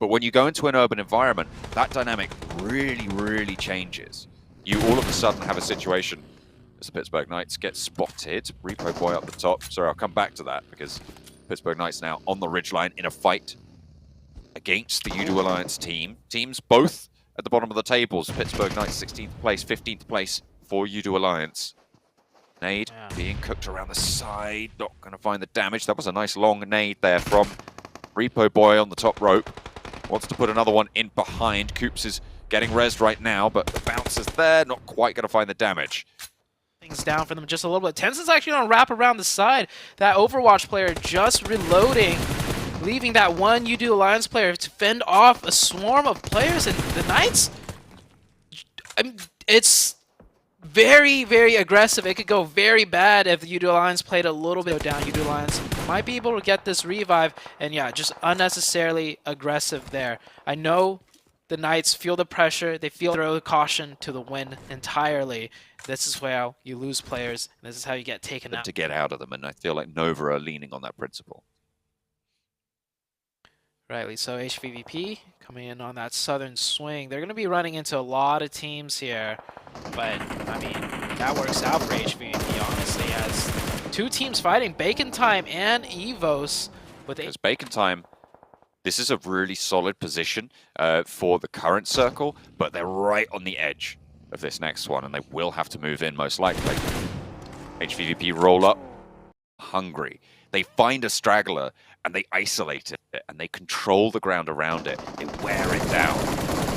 But when you go into an urban environment, that dynamic really, really changes. You all of a sudden have a situation as the Pittsburgh Knights get spotted. Repo Boy up the top. Sorry, I'll come back to that because Pittsburgh Knights now on the ridgeline in a fight against the Udo Alliance team. Teams both at the bottom of the tables. Pittsburgh Knights 16th place, 15th place for Udo Alliance. Nade being cooked around the side. Not going to find the damage. That was a nice long nade there from Repo Boy on the top rope. Wants to put another one in behind. Coops is getting rezzed right now, but the bounce is there. Not quite going to find the damage. Things down for them just a little bit. Tenson's actually going to wrap around the side. That Overwatch player just reloading, leaving that one Udo Alliance player to fend off a swarm of players. And the Knights, I mean, it's very, very aggressive. It could go very bad if the Udo Alliance played a little bit down. Udo Alliance might be able to get this revive, and yeah, just unnecessarily aggressive there. I know the Knights feel the pressure. They feel throw caution to the win entirely. This is how you lose players. This is how you get taken out. To get out of them, and I feel like Nova are leaning on that principle. Rightly so. HVVP coming in on that southern swing. They're going to be running into a lot of teams here, but I mean, that works out for HVVP, honestly, as two teams fighting, Bacon Time and Evos. Because Bacon Time, this is a really solid position for the current circle, but they're right on the edge of this next one, and they will have to move in most likely. HVVP roll up, hungry. They find a straggler, and they isolate it, and they control the ground around it. They wear it down.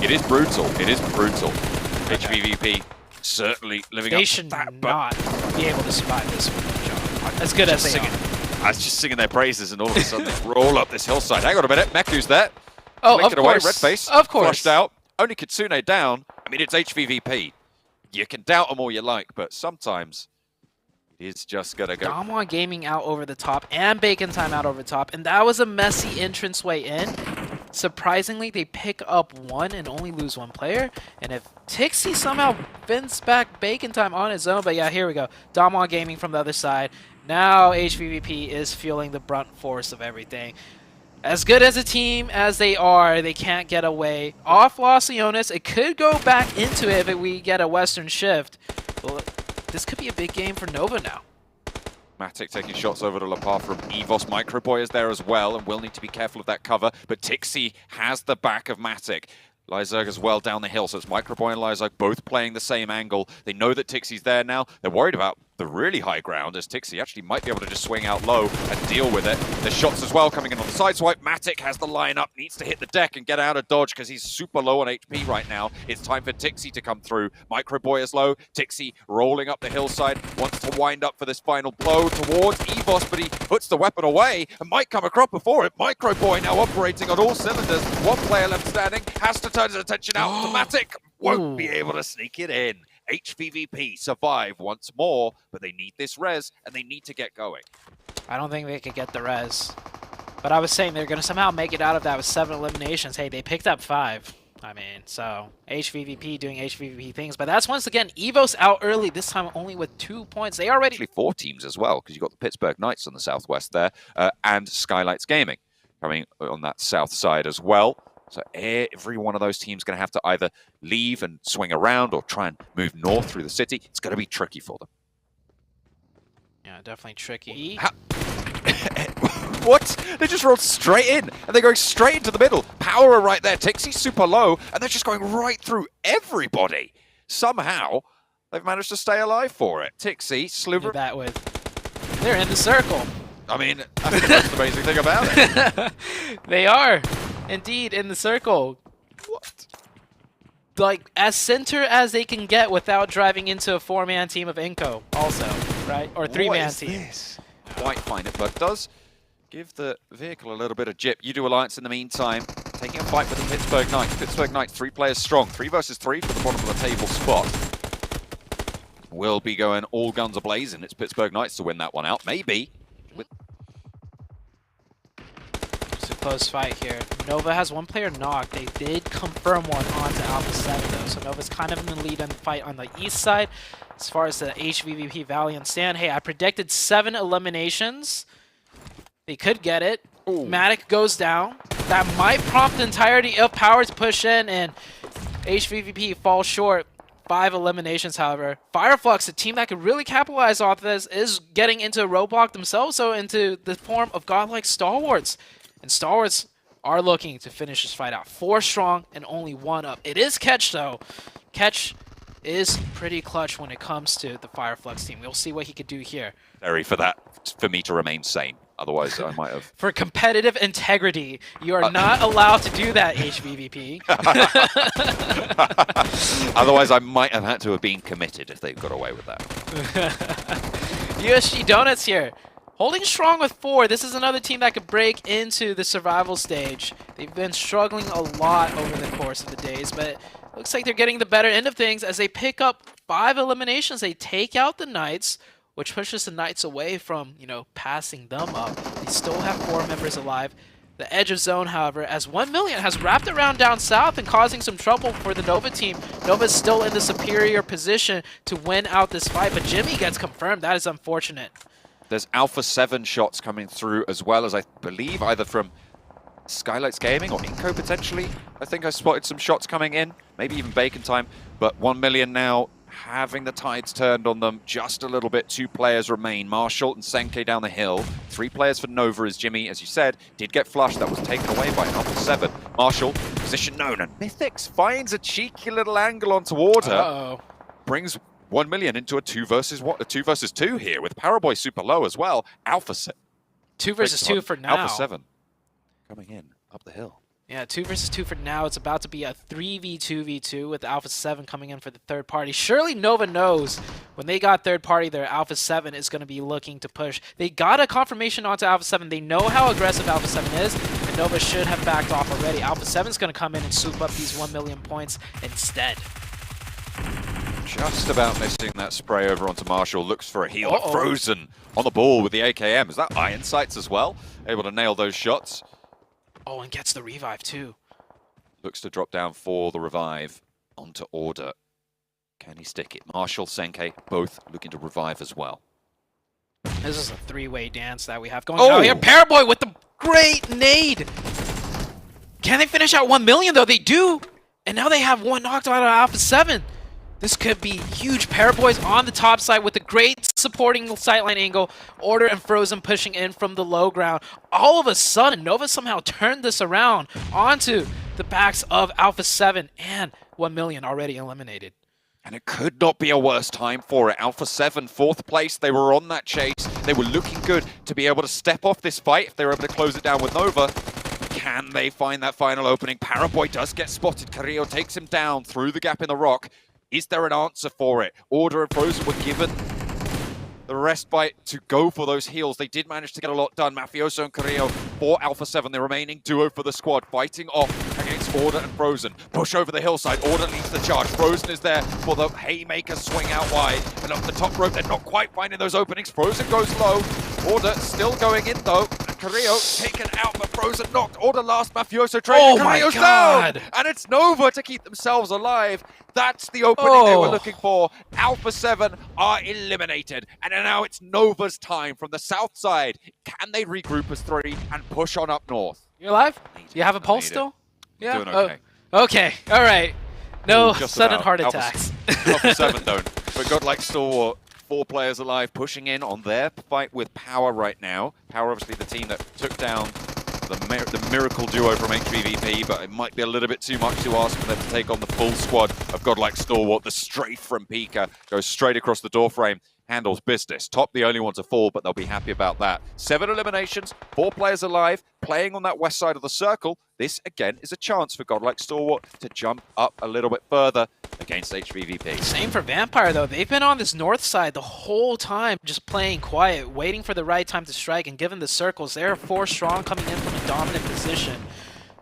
It is brutal. It is brutal. Okay. HVVP certainly living up to that. They should not be able to survive this one, John. As good as they are. I was just singing their praises, and all of a sudden they roll up this hillside. Hang on a minute. Meku's there. Oh, of course. Red face. Of course. Flushed out. Only Kitsune down. I mean, it's HVVP. You can doubt them all you like, but sometimes it is just going to go. Damwon Gaming out over the top and Bacon Time out over the top, and that was a messy entranceway in. Surprisingly, they pick up one and only lose one player. And if Tixie somehow fends back Bacon Time on his own, but yeah, here we go. Damwon Gaming from the other side. Now HVVP is feeling the brunt force of everything. As good as a team as they are, they can't get away. Off Los Leones, it could go back into it if we get a Western shift. Well, this could be a big game for Nova now. Matic taking shots over to Lapar from Evos. Microboy is there as well and will need to be careful of that cover, but Tixie has the back of Matic. Lyzerg as well down the hill, so it's Microboy and Lyzerg both playing the same angle. They know that Tixie's there now. They're worried about the really high ground, as Tixie actually might be able to just swing out low and deal with it. There's shots as well coming in on the side swipe. Matic has the line up, needs to hit the deck and get out of dodge because he's super low on HP right now. It's time for Tixie to come through. Microboy is low. Tixie rolling up the hillside, wants to wind up for this final blow towards Evos, but he puts the weapon away and might come across before it. Microboy now operating on all cylinders. One player left standing, has to turn his attention out to Matic. Won't be able to sneak it in. HVVP survive once more, but they need this res, and they need to get going. I don't think they could get the res. But I was saying they're going to somehow make it out of that with 7 eliminations. Hey, they picked up 5. I mean, so HVVP doing HVVP things. But that's once again Evos out early, this time only with 2 points. They already... Actually 4 teams as well, because you've got the Pittsburgh Knights on the southwest there, and Skylights Gaming coming on that south side as well. So every one of those teams is going to have to either leave and swing around or try and move north through the city. It's going to be tricky for them. Yeah, definitely tricky. What? They just rolled straight in, and they're going straight into the middle. Power right there. Tixie's super low, and they're just going right through everybody. Somehow, they've managed to stay alive for it. Tixie, Sliver... that with... They're in the circle. I mean, I think that's the amazing thing about it. They are. Indeed, in the circle. What? Like, as center as they can get without driving into a 4-man team of Inco also, right? Or 3-man team. This? Quite fine it, but does give the vehicle a little bit of jip. Udo Alliance in the meantime, taking a fight with the Pittsburgh Knights. Pittsburgh Knights, 3 players strong. 3 versus 3 for the bottom of the table spot. Will be going all guns a-blazing. It's Pittsburgh Knights to win that one out. Maybe. It's a close fight here. Nova has 1 player knocked. They did confirm one onto Alpha 7 though, so Nova's kind of in the lead in the fight on the east side. As far as the HVVP Valiant stand, hey, I predicted 7 eliminations. They could get it. Ooh. Matic goes down. That might prompt the entirety of Power to push in, and HVVP falls short. 5 eliminations, however. Fireflux, a team that could really capitalize off this, is getting into a roadblock themselves, so into the form of godlike Stalwarts. And Stalwarts are looking to finish this fight out. 4 strong and only 1 up. It is Catch, though. Catch is pretty clutch when it comes to the Fireflux team. We'll see what he could do here. Very for me to remain sane. Otherwise, I might have. For competitive integrity, you are not allowed to do that, HVVP. Otherwise, I might have had to have been committed if they got away with that. USG Donuts here. Holding strong with 4. This is another team that could break into the survival stage. They've been struggling a lot over the course of the days, but looks like they're getting the better end of things as they pick up 5 eliminations. They take out the Knights, which pushes the Knights away from, passing them up. They still have 4 members alive. The edge of zone, however, as 1 million has wrapped around down south and causing some trouble for the Nova team. Nova's still in the superior position to win out this fight, but Jimmy gets confirmed. That is unfortunate. There's Alpha 7 shots coming through as well as I believe either from Skylights Gaming or Inco potentially. I think I spotted some shots coming in, maybe even Bacon Time, but 1 million now having the tides turned on them just a little bit. 2 players remain, Marshall and Senke down the hill. 3 players for Nova as Jimmy, as you said, did get flushed. That was taken away by Alpha 7. Marshall, position known, and Mythics finds a cheeky little angle onto order. Brings 1 million into a 2 versus 2 here with Powerboy super low as well. Alpha 7. 2 versus 2 for now. Alpha 7 coming in up the hill. Yeah, 2 versus 2 for now. It's about to be a 3v2v2 with Alpha 7 coming in for the third party. Surely Nova knows when they got third party there, Alpha 7 is going to be looking to push. They got a confirmation onto Alpha 7. They know how aggressive Alpha 7 is, and Nova should have backed off already. Alpha 7 is going to come in and swoop up these 1 million points instead. Just about missing that spray over onto Marshall. Looks for a heal. Frozen on the ball with the AKM. Is that Iron Sights as well? Able to nail those shots. Oh, and gets the revive too. Looks to drop down for the revive onto order. Can he stick it? Marshall, Senke, both looking to revive as well. This is a 3-way dance that we have going on here. Paraboy with the great nade. Can they finish out 1 million though? They do. And now they have 1 knocked out of Alpha 7. This could be huge. Paraboy's on the top side with a great supporting sightline angle. Order and Frozen pushing in from the low ground. All of a sudden, Nova somehow turned this around onto the backs of Alpha 7, and 1 million already eliminated. And it could not be a worse time for it. Alpha 7, 4th place. They were on that chase. They were looking good to be able to step off this fight if they were able to close it down with Nova. Can they find that final opening? Paraboy does get spotted. Carrillo takes him down through the gap in the rock. Is there an answer for it? Order and Frozen were given the respite to go for those heals. They did manage to get a lot done. Mafioso and Carrillo for Alpha 7, the remaining duo for the squad, fighting off against Order and Frozen. Push over the hillside. Order leads the charge. Frozen is there for the haymaker swing out wide. And up the top rope, they're not quite finding those openings. Frozen goes low. Order still going in though. And Carrillo taken out, but Frozen knocked. Order last, Mafioso trading. Carrillo's down! And it's Nova to keep themselves alive. That's the opening they were looking for. Alpha 7 are eliminated. And now it's Nova's time from the south side. Can they regroup as 3 and push on up north? You're alive? You have a pulse still? Yeah. Doing okay. Okay, all right. No sudden about. heart attacks. Alpha 7 don't. But godlike Stalwart, 4 players alive, pushing in on their fight with Power right now. Power obviously the team that took down the miracle duo from HVVP, but it might be a little bit too much to ask for them to take on the full squad of godlike Stalwart. The strafe from Pika goes straight across the doorframe. Handles business. Top the only one to fall, but they'll be happy about that. 7 eliminations, 4 players alive, playing on that west side of the circle. This, again, is a chance for godlike Stalwart to jump up a little bit further against HVVP. Same for Vampire, though. They've been on this north side the whole time, just playing quiet, waiting for the right time to strike, and given the circles, they're 4 strong coming in from a dominant position.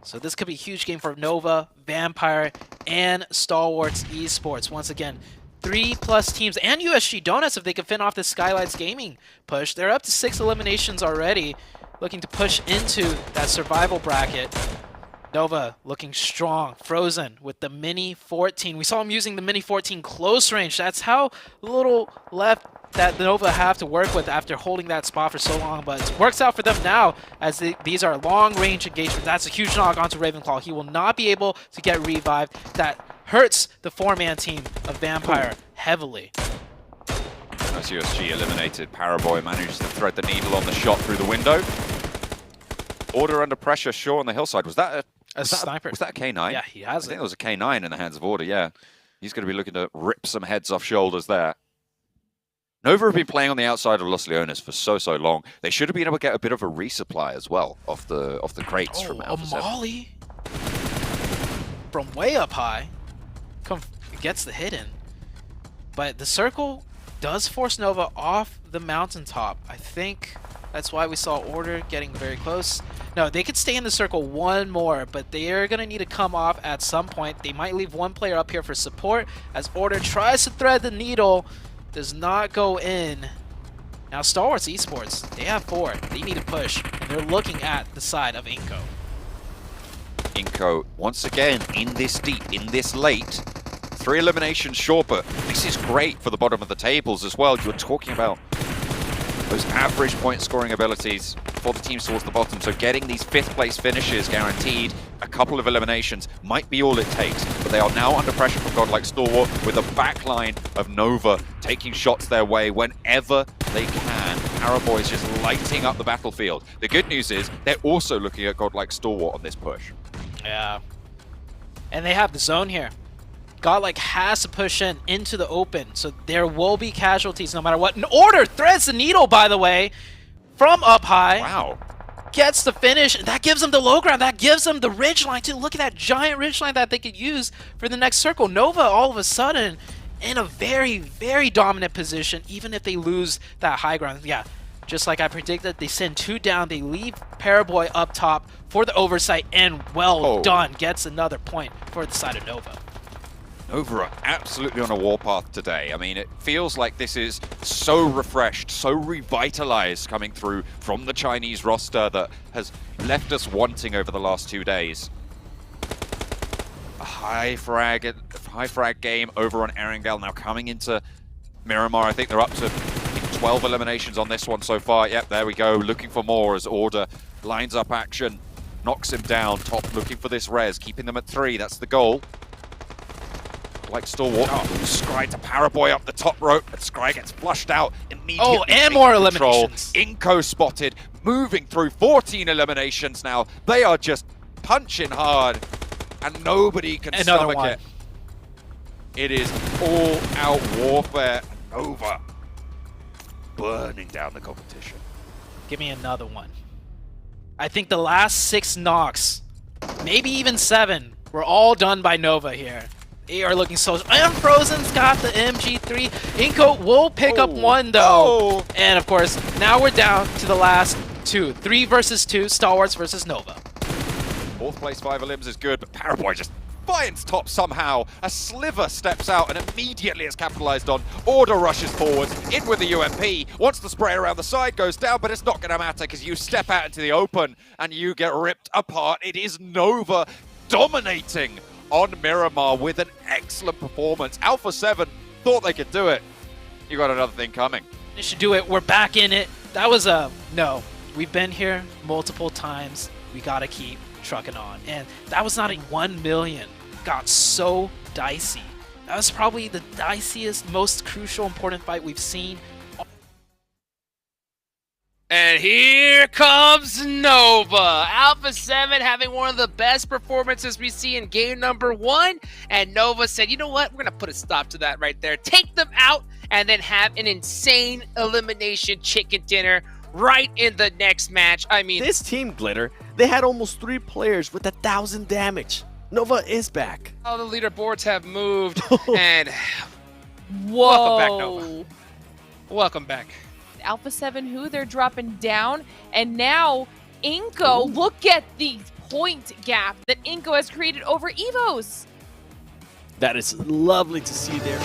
So this could be a huge game for Nova, Vampire, and Stalwarts Esports. Once again, 3+ teams, and USG Donuts if they can fend off the Skylights Gaming push. They're up to 6 eliminations already, looking to push into that survival bracket. Nova looking strong. Frozen with the Mini 14. We saw him using the Mini 14 close range. That's how little left that Nova have to work with after holding that spot for so long, but it works out for them now as these are long-range engagements. That's a huge knock onto Ravenclaw. He will not be able to get revived. That hurts the 4-man team of Vampire heavily. As USG eliminated, Paraboy managed to thread the needle on the shot through the window. Order under pressure, Shaw on the hillside. Was that a sniper? Was that a K9? Yeah, he has I think it was a K9 in the hands of Order, yeah. He's going to be looking to rip some heads off shoulders there. Nova have been playing on the outside of Los Leones for so long. They should have been able to get a bit of a resupply as well off the crates from Alpha 7. Molly from way up high gets the hit in. But the circle does force Nova off the mountaintop. I think that's why we saw Order getting very close. No, they could stay in the circle one more, but they are going to need to come off at some point. They might leave one player up here for support as Order tries to thread the needle. Does not go in. Now Star Wars Esports, they have 4. They need to push, and they're looking at the side of Inko. Inko, once again, in this deep, in this late. 3 eliminations short, but this is great for the bottom of the tables as well. You're talking about those average point scoring abilities for the teams towards the bottom, so getting these 5th place finishes guaranteed, a couple of eliminations might be all it takes, but they are now under pressure from godlike Stalwart with a backline of Nova taking shots their way whenever they can. Paraboy is just lighting up the battlefield. The good news is they're also looking at godlike Stalwart on this push. Yeah. And they have the zone here. Godlike has to push into the open, so there will be casualties no matter what. And Order threads the needle, by the way, from up high. Wow. Gets the finish, and that gives them the low ground. That gives them the ridge line, too. Look at that giant ridge line that they could use for the next circle. Nova, all of a sudden, in a very dominant position, even if they lose that high ground. Yeah, just like I predicted, they send 2 down. They leave Paraboy up top for the oversight, and well done. Gets another point for the side of Nova. Nova are absolutely on a warpath today. I mean, it feels like this is so refreshed, so revitalized coming through from the Chinese roster that has left us wanting over the last 2 days. A high frag game over on Erangel now coming into Miramar. I think they're up to 12 eliminations on this one so far. Yep, there we go. Looking for more as Order lines up action, knocks him down. Top looking for this res, keeping them at 3. That's the goal. Like Stalwart, Scry to Paraboy up the top rope, but Scry gets flushed out immediately. Oh, and more eliminations. Inko spotted, moving through 14 eliminations now. They are just punching hard, and nobody can stomach it. It is all-out warfare. Nova burning down the competition. Give me another one. I think the last 6 knocks, maybe even 7, were all done by Nova here. They are looking so... And Frozen's got the MG3. Inko will pick up 1, though. And, of course, now we're down to the last 2. 3 versus 2, Star Wars versus Nova. 4th place 5 elims is good, but Paraboy just finds top somehow. A sliver steps out and immediately is capitalized on. Order rushes forwards, in with the UMP. Once the spray around the side goes down, but it's not going to matter because you step out into the open and you get ripped apart. It is Nova dominating on Miramar with an excellent performance. Alpha 7 thought they could do it. You got another thing coming. They should do it. We're back in it. That was a... No. We've been here multiple times. We got to keep trucking on. And that was not a 1 million. Got so dicey. That was probably the diciest, most crucial, important fight we've seen. And here comes Nova. Alpha 7 having one of the best performances we see in game number 1. And Nova said, you know what? We're going to put a stop to that right there. Take them out and then have an insane elimination chicken dinner right in the next match. I mean, this team, Glitter, they had almost 3 players with 1,000 damage. Nova is back. All the leaderboards have moved. And whoa. Welcome back, Nova. Welcome back. Alpha 7 who they're dropping down, and now Inko, look at the point gap that Inko has created over Evos. That is lovely to see there.